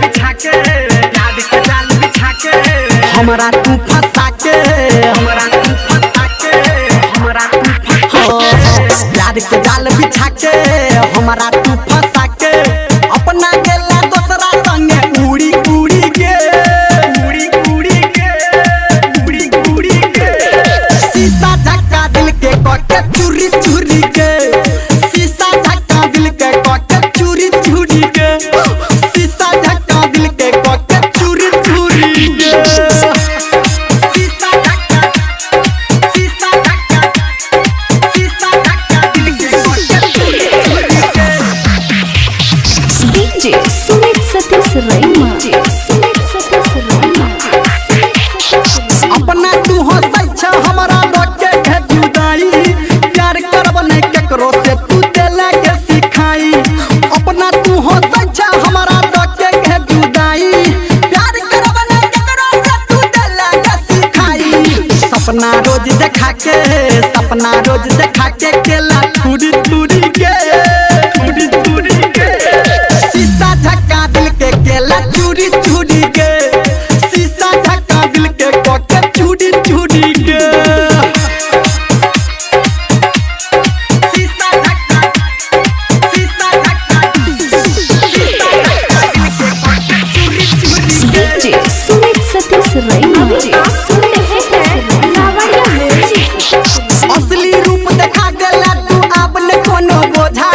बिछा के हमरा तू फंसा के प्यार के जाल बिछा के हमरा तू फंसा के अपना गेला दोसरा संगे उड़ी उड़ी के शीशा झक्का दिल के कके चूरी चूरी के शीशा झक्का दिल के कके चूरी चूरी के शीशा झक्का दिल के कके चूरी चूरी के शीशा झक्का दिल के कके चूरी चूरी के DJ Sumit Satish Raima अपना तू हंसै छ हमरा रोके है जुदाई प्यार करब नहीं केकरो से तू देला के सिखाई अपना तू हंसै छ हमरा रोके है जुदाई प्यार करब नहीं केकरो से तू देला के सिखाई सपना रोज देखा के केला टूरी टूरी के शीशा झक्का दिल के केला चूरी चूरी के शीशा झक्का दिल के कोके चूरी चूरी के शीशा झक्का DJ Sumit Satish Raima असली रूप देखा गेला तू आपने कोनो बोझा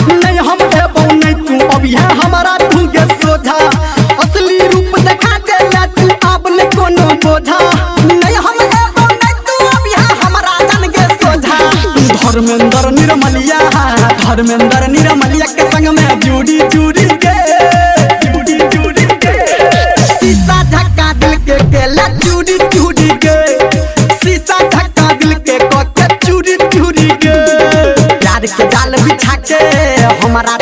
नहीं हम हेबौ नहीं तू अबिया हमारा तू के सोझा असली रूप देखा गेला तू आपने कोनो बोझा नहीं हम हेबौ नहीं तू अबिया हमारा जान के सोझा धर्मेंद्र निरमलिया के संग में जुड़ी जुड़ी के शीशा झक्का दिल के केला चूड़ी चूड़ी के शीशा झक्का दिल के कोके चूड़ी चूड़ी के प्यार के जाल बिछा के हमारा